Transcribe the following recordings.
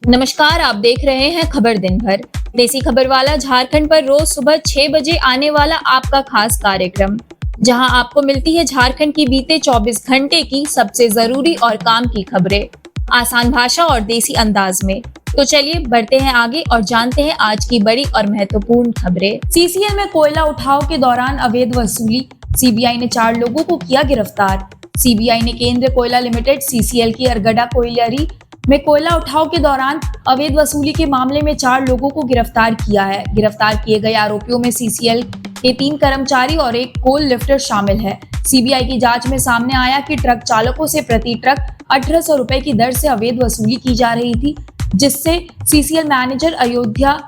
नमस्कार, आप देख रहे हैं खबर दिन भर। देसी खबर वाला झारखंड पर रोज सुबह 6 बजे आने वाला आपका खास कार्यक्रम, जहां आपको मिलती है झारखंड की बीते 24 घंटे की सबसे जरूरी और काम की खबरें, आसान भाषा और देसी अंदाज में। तो चलिए बढ़ते हैं आगे और जानते हैं आज की बड़ी और महत्वपूर्ण खबरें। सीसीएल में कोयला उठाव के दौरान अवैध वसूली, सीबीआई ने 4 लोगों को किया गिरफ्तार। सीबीआई ने केंद्र कोयला लिमिटेड सीसीएल की अरगड़ा कोयलरी में कोयला उठाव के दौरान अवैध वसूली के मामले में 4 लोगों को गिरफ्तार किया है। गिरफ्तार किए गए आरोपियों में सीसीएल के 3 कर्मचारी और एक कोल लिफ्टर शामिल है। सीबीआई की जांच में सामने आया कि ट्रक चालकों से प्रति ट्रक 1800 रुपए की दर से अवैध वसूली की जा रही थी, जिससे सीसीएल मैनेजर अयोध्या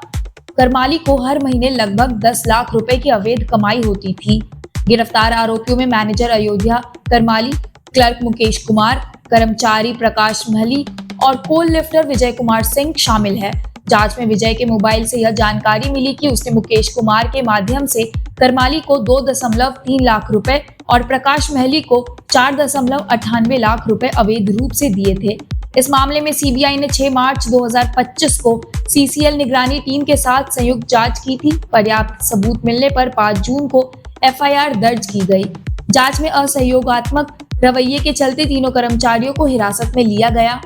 करमाली को हर महीने लगभग 10 लाख रुपए की अवैध कमाई होती थी। गिरफ्तार आरोपियों में मैनेजर अयोध्या करमाली, क्लर्क मुकेश कुमार, कर्मचारी प्रकाश महली और कोल लिफ्टर विजय कुमार सिंह शामिल है। जांच में विजय के मोबाइल से यह जानकारी मिली कि उसने मुकेश कुमार के माध्यम से करमाली को 2.3 लाख रुपए और प्रकाश महली को 4.98 लाख रुपए अवैध रूप से दिए थे। इस मामले में सीबीआई ने 6 मार्च 2025 को सीसीएल निगरानी टीम के साथ संयुक्त जांच की थी। पर्याप्त सबूत मिलने पर 5 जून को एफआईआर दर्ज की गई। जांच में असहयोगात्मक रवैये के चलते तीनों कर्मचारियों को हिरासत में लिया गया।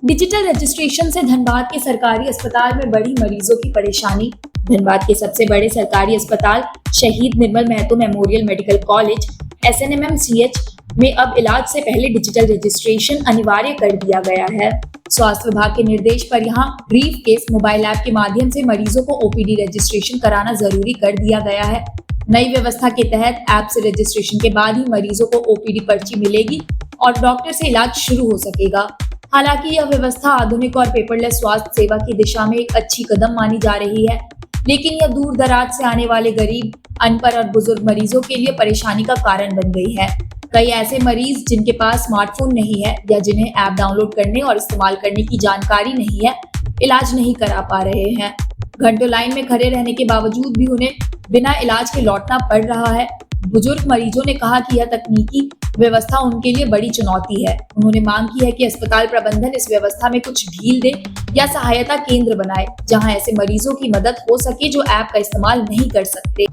डिजिटल रजिस्ट्रेशन से धनबाद के सरकारी अस्पताल में बढ़ी मरीजों की परेशानी। धनबाद के सबसे बड़े सरकारी अस्पताल Shaheed Nirmal Mahato memorial medical college SNMMCH में अब इलाज से पहले डिजिटल रजिस्ट्रेशन अनिवार्य कर दिया गया है। स्वास्थ्य विभाग के निर्देश पर यहां ब्रीफ केस मोबाइल ऐप के माध्यम से मरीजों को ओपीडी रजिस्ट्रेशन कराना जरूरी कर दिया गया है। नई व्यवस्था के तहत ऐप से रजिस्ट्रेशन के बाद ही मरीजों को ओपीडी पर्ची मिलेगी और डॉक्टर से इलाज शुरू हो सकेगा। हालांकि यह व्यवस्था आधुनिक और पेपरलेस स्वास्थ्य सेवा की दिशा में एक अच्छी कदम मानी जा रही है, लेकिन यह दूर दराज से आने वाले गरीब, अनपढ़ और बुजुर्ग मरीजों के लिए परेशानी का कारण बन गई है। कई ऐसे मरीज जिनके पास स्मार्टफोन नहीं है या जिन्हें ऐप डाउनलोड करने और इस्तेमाल करने की जानकारी नहीं है, इलाज नहीं करा पा रहे हैं। घंटों लाइन में खड़े रहने के बावजूद भी उन्हें बिना इलाज के लौटना पड़ रहा है। बुजुर्ग मरीजों ने कहा कि यह तकनीकी व्यवस्था उनके लिए बड़ी चुनौती है। उन्होंने मांग की है कि अस्पताल प्रबंधन इस व्यवस्था में कुछ ढील दे या सहायता केंद्र बनाए, जहां ऐसे मरीजों की मदद हो सके जो ऐप का इस्तेमाल नहीं कर सकते।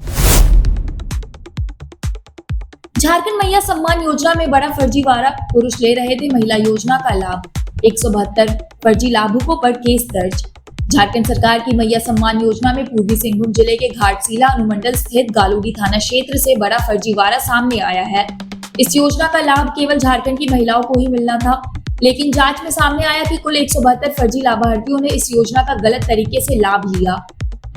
झारखंड मैया सम्मान योजना में बड़ा फर्जीवाड़ा, पुरुष ले रहे थे महिला योजना का लाभ। 172 फर्जी लाभुकों पर केस दर्ज। झारखंड सरकार की मैया सम्मान योजना में पूर्वी सिंहभूम जिले के घाटशिला अनुमंडल स्थित गालूडी थाना क्षेत्र से बड़ा फर्जीवाड़ा सामने आया है। इस योजना का लाभ केवल झारखंड की महिलाओं को ही मिलना था, लेकिन जांच में सामने आया कि कुल 172 फर्जी लाभार्थियों ने इस योजना का गलत तरीके से लाभ लिया।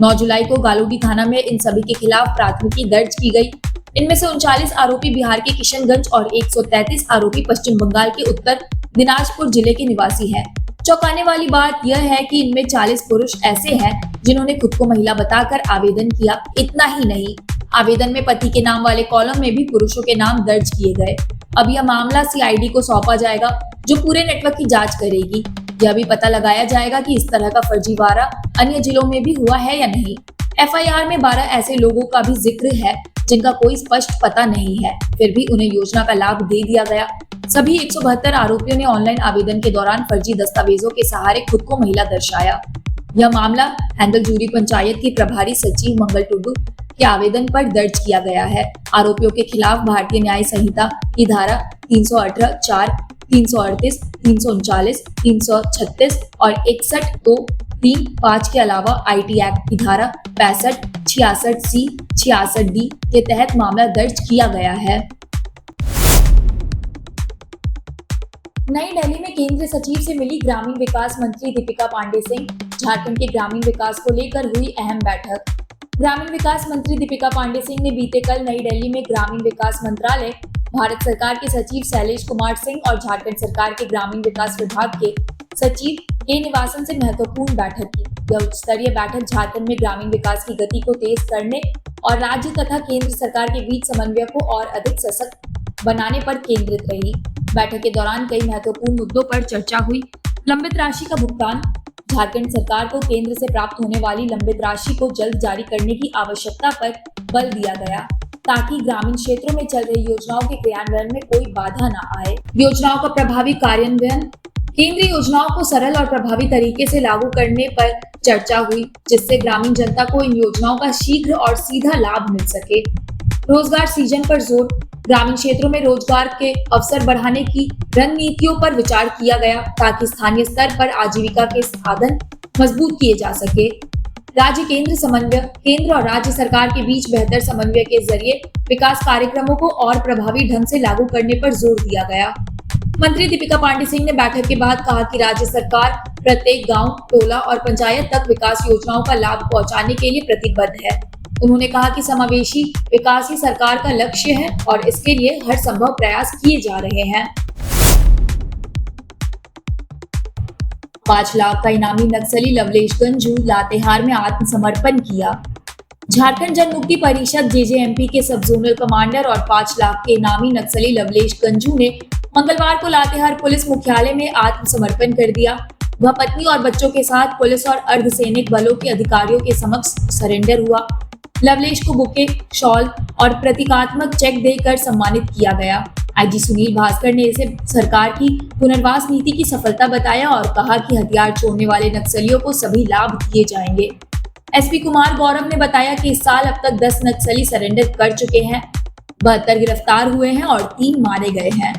9 जुलाई को गालूडी थाना में इन सभी के खिलाफ प्राथमिकी दर्ज की गई। इनमें से 39 आरोपी बिहार के किशनगंज और 133 आरोपी पश्चिम बंगाल के उत्तर दिनाजपुर जिले के निवासी हैं। चौंकाने वाली बात यह है कि इनमें 40 पुरुष ऐसे हैं जिन्होंने खुद को महिला बताकर आवेदन किया। इतना ही नहीं, आवेदन में पति के नाम वाले कॉलम में भी पुरुषों के नाम दर्ज किए गए। अब यह मामला सीआईडी को सौंपा जाएगा, जो पूरे नेटवर्क की जांच करेगी। यह भी पता लगाया जाएगा कि इस तरह का फर्जीवाड़ा अन्य जिलों में भी हुआ है या नहीं। एफआईआर में 12 ऐसे लोगों का भी जिक्र है जिनका कोई स्पष्ट पता नहीं है, फिर भी उन्हें योजना का लाभ दे दिया गया। सभी 172 आरोपियों ने ऑनलाइन आवेदन के दौरान फर्जी दस्तावेजों के सहारे खुद को महिला दर्शाया। यह मामला हैंदलजूरी पंचायत की प्रभारी सचिव मंगल टुडू के आवेदन पर दर्ज किया गया है। आरोपियों के खिलाफ भारतीय न्याय संहिता की धारा 318, 4, 338, 339, 336 और 61 तो 3, 5 के अलावा आईटी एक्ट की धारा 65, 66C, 66D के तहत मामला दर्ज किया गया है। नई दिल्ली में केंद्रीय सचिव से मिली ग्रामीण विकास मंत्री दीपिका पांडे सिंह। झारखंड के ग्रामीण विकास को लेकर हुई अहम बैठक। ग्रामीण विकास मंत्री दीपिका पांडे सिंह ने बीते कल नई दिल्ली में ग्रामीण विकास मंत्रालय, भारत सरकार के सचिव शैलेश कुमार सिंह और झारखंड सरकार के ग्रामीण विकास विभाग के सचिव के निवासन से महत्वपूर्ण बैठक की। यह उच्च स्तरीय बैठक झारखंड में ग्रामीण विकास की गति को तेज करने और राज्य तथा केंद्र सरकार के बीच समन्वय को और अधिक सशक्त बनाने पर केंद्रित रही। बैठक के दौरान कई महत्वपूर्ण मुद्दों पर चर्चा हुई। लंबित राशि का भुगतान, झारखंड सरकार को केंद्र से प्राप्त होने वाली लंबित राशि को जल्द जारी करने की आवश्यकता पर बल दिया गया ताकि ग्रामीण क्षेत्रों में चल रही योजनाओं के क्रियान्वयन में कोई बाधा न आए। योजनाओं का प्रभावी कार्यान्वयन केंद्रीय योजनाओं को सरल और प्रभावी तरीके से लागू करने पर चर्चा हुई, जिससे ग्रामीण जनता को इन योजनाओं का शीघ्र और सीधा लाभ मिल सके। रोजगार सृजन पर जोर, ग्रामीण क्षेत्रों में रोजगार के अवसर बढ़ाने की रणनीतियों पर विचार किया गया ताकि स्थानीय स्तर पर आजीविका के साधन मजबूत किए जा सके। राज्य केंद्र समन्वय, केंद्र और राज्य सरकार के बीच बेहतर समन्वय के जरिए विकास कार्यक्रमों को और प्रभावी ढंग से लागू करने पर जोर दिया गया। मंत्री दीपिका पांडे सिंह ने बैठक के बाद कहा कि राज्य सरकार प्रत्येक गांव, टोला और पंचायत तक विकास योजनाओं का लाभ पहुंचाने के लिए प्रतिबद्ध है। उन्होंने कहा कि समावेशी विकास ही सरकार का लक्ष्य है और इसके लिए हर संभव प्रयास किए जा रहे हैं। 5 लाख का इनामी नक्सली लवलेश गंजू लातेहार में आत्मसमर्पण किया। झारखंड जन मुक्ति परिषद जेजेएमपी के सब जोनल कमांडर और 5 लाख के इनामी नक्सली लवलेश गंजू ने मंगलवार को लातेहार पुलिस मुख्यालय में आत्मसमर्पण कर दिया। वह पत्नी और बच्चों के साथ पुलिस और अर्धसैनिक बलों के अधिकारियों के समक्ष सरेंडर हुआ। लवलेश को बुके, शॉल और प्रतीकात्मक चेक देकर सम्मानित किया गया। आईजी सुनील भास्कर ने इसे सरकार की पुनर्वास नीति की सफलता बताया और कहा कि हथियार छोड़ने वाले नक्सलियों को सभी लाभ दिए जाएंगे। एसपी कुमार गौरव ने बताया कि इस साल अब तक 10 नक्सली सरेंडर कर चुके हैं, 72 गिरफ्तार हुए हैं और 3 मारे गए हैं।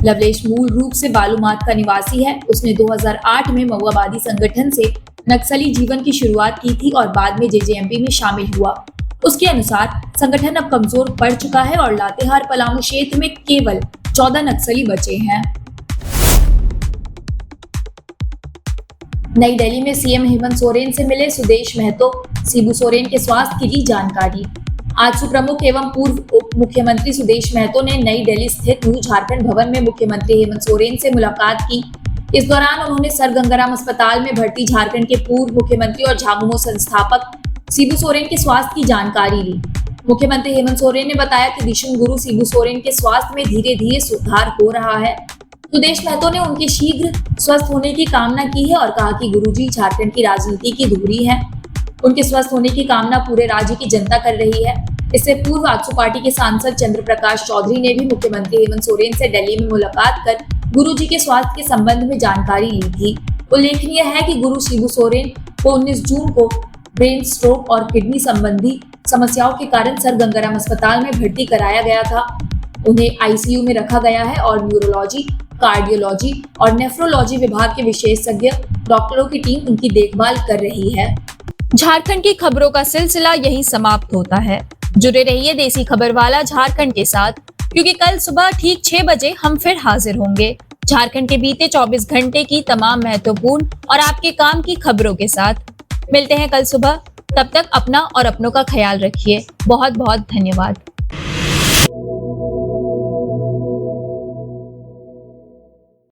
लवलेश मूल रूप से बालूमाथ का निवासी है। उसने 2008 में मऊआवादी संगठन से नक्सली जीवन की शुरुआत की थी और बाद में जेजेएमपी में शामिल हुआ। उसके अनुसार संगठन अब कमजोर पड़ चुका है और लातेहार पलामू क्षेत्र में केवल 14 नक्सली बचे हैं। नई दिल्ली में सीएम हेमंत सोरेन से मिले सुदेश महतो, शिबू सोरेन के स्वास्थ्य की दी जानकारी। आज सुप्रमुख एवं पूर्व उप मुख्यमंत्री सुदेश महतो ने नई दिल्ली स्थित न्यू झारखंड भवन में मुख्यमंत्री हेमंत सोरेन से मुलाकात की। इस दौरान उन्होंने सर गंगाराम अस्पताल में भर्ती झारखंड के पूर्व मुख्यमंत्री और झामुमो संस्थापक शिबू सोरेन के स्वास्थ्य की जानकारी ली। मुख्यमंत्री हेमंत सोरेन ने बताया कि दिशुम गुरु शिबू सोरेन के स्वास्थ्य में धीरे धीरे सुधार हो रहा है। सुदेश महतो ने उनके शीघ्र स्वस्थ होने की कामना की है और कहा कि गुरुजी झारखंड की राजनीति की धुरी है। उनके स्वस्थ होने की कामना पूरे राज्य की जनता कर रही है। इससे पूर्व आजसू पार्टी के सांसद चंद्र प्रकाश चौधरी ने भी मुख्यमंत्री हेमंत सोरेन से दिल्ली में मुलाकात कर गुरुजी के स्वास्थ्य के संबंध में जानकारी ली थी। उल्लेखनीय है कि गुरु शिबू सोरेन को 19 जून को ब्रेन स्ट्रोक और किडनी संबंधी समस्याओं के कारण सर गंगाराम अस्पताल में भर्ती कराया गया था। उन्हें आईसीयू में रखा गया है और न्यूरोलॉजी, कार्डियोलॉजी और नेफ्रोलॉजी विभाग के विशेषज्ञ डॉक्टरों की टीम उनकी देखभाल कर रही है। झारखंड की खबरों का सिलसिला यहीं समाप्त होता है। जुड़े रहिए देसी खबर वाला झारखंड के साथ, क्योंकि कल सुबह ठीक 6 बजे हम फिर हाजिर होंगे झारखंड के बीते 24 घंटे की तमाम महत्वपूर्ण और आपके काम की खबरों के साथ। मिलते हैं कल सुबह, तब तक अपना और अपनों का ख्याल रखिए। बहुत बहुत धन्यवाद।